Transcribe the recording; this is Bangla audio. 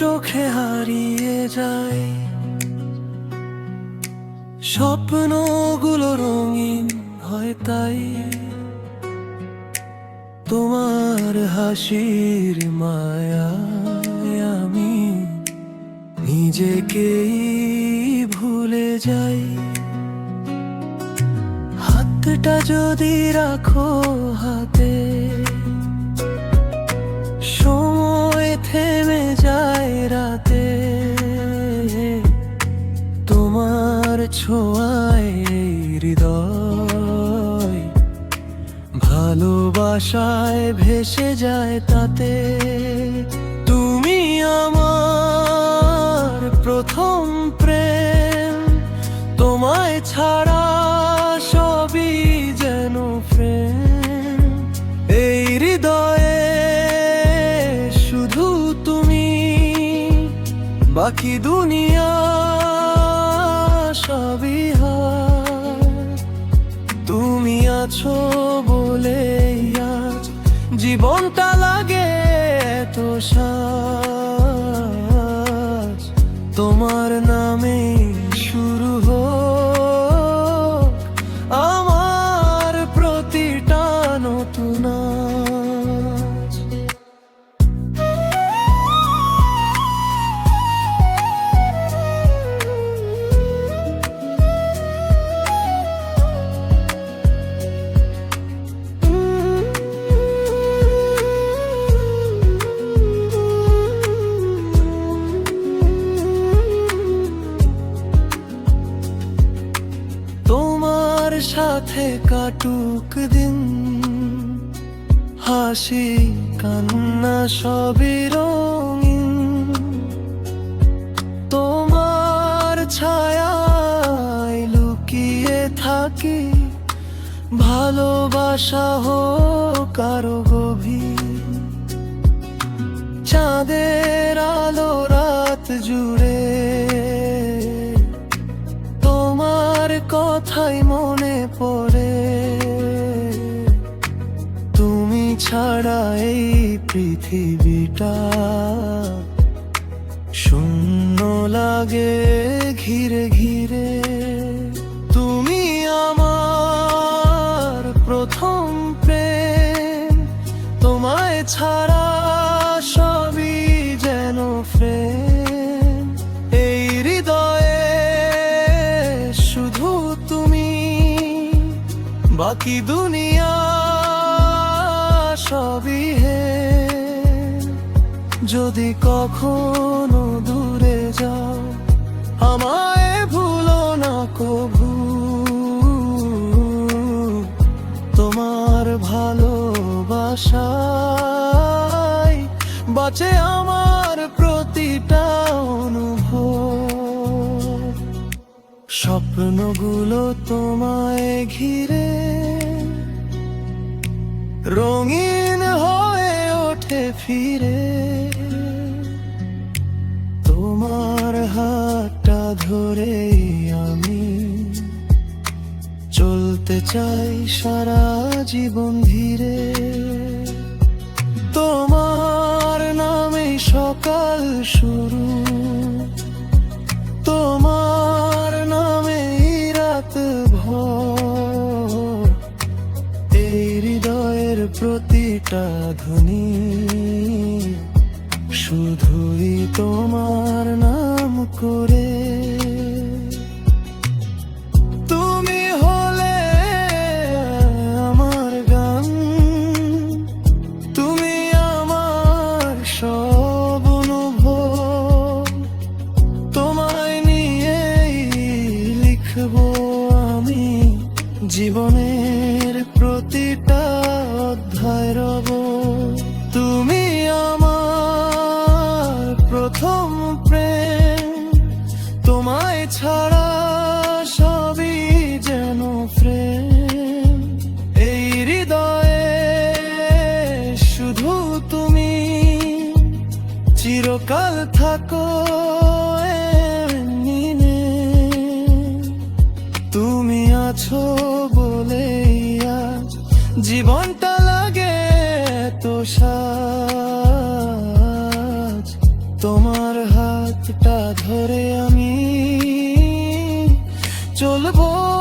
চোখে হারিয়ে যায়, স্বপ্নগুলো রঙিন হয় তাই। তোমার হাসির মায়ায় আমি নিজেকেই ভুলে যাই। হাতটা যদি রাখো হাতে, সময় থেমে যায় রাতে। তোমার ছোঁয়ায় হৃদয় ভালোবাসায় ভেসে যায় তাতে। তুমি আমার প্রথম প্রেম, তোমায় ছাড়া সবই যেন প্রেম। এই হৃদয়ে শুধু তুমি, বাকি দুনিয়া সবই হার। তুমি আছো বলে আজ জীবনটা লাগে এত সাজ। তোমার নামে শুরু হোক আমার প্রতিটা নতুন আজ। তোমার সাথে কাটুক দিন, হাসি কান্না সবই রঙিন। তোমার ছায়ায় লুকিয়ে থাকি, ভালোবাসা হোক আরো গভীর। চাঁদের আলো রাত জুড়ে তোমার কথাই মনে পড়ে। তুমি ছাড়া এই পৃথিবীটা শূন্য লাগে ঘিরে ঘিরে। তুমি আমার প্রথম প্রেম, তোমায় ছাড়া সবই যেন প্রেম। এই হৃদয়ে শুধু তুমি, বাকি দুনিয়া সবই হে। যদি কখনো দূরে যাও, আমায় ভুলো না কভু। তোমার ভালোবাসায় বাঁচে আমার প্রতিটা অনুভব। স্বপ্নগুলো তোমায় ঘিরে রঙিন হয়ে ওঠে ফিরে। তোমার হাতটা ধরে আমি চলতে চাই সারা জীবন ধীরে। তোমার নামে সকাল শুরু, তোমার নামে রাত ভোর। এই হৃদয়ের প্রতিটা ধ্বনি শুধুই তোমার নাম করে। তুমি হলে আমার গান, তুমি আমার সব অনুভব। তোমায় নিয়েই লিখবো আমি জীবনের প্রতিটা অধ্যায় রব। তুমি আমার প্রথম প্রেম, তোমায় ছাড়া সবই যেন প্রেম। এই হৃদয়ে শুধু তুমি, চিরকাল থাকো এমনি। তুমি আছো বলে আজ জীবনটা লাগে তো সাজ। তোমার চলবো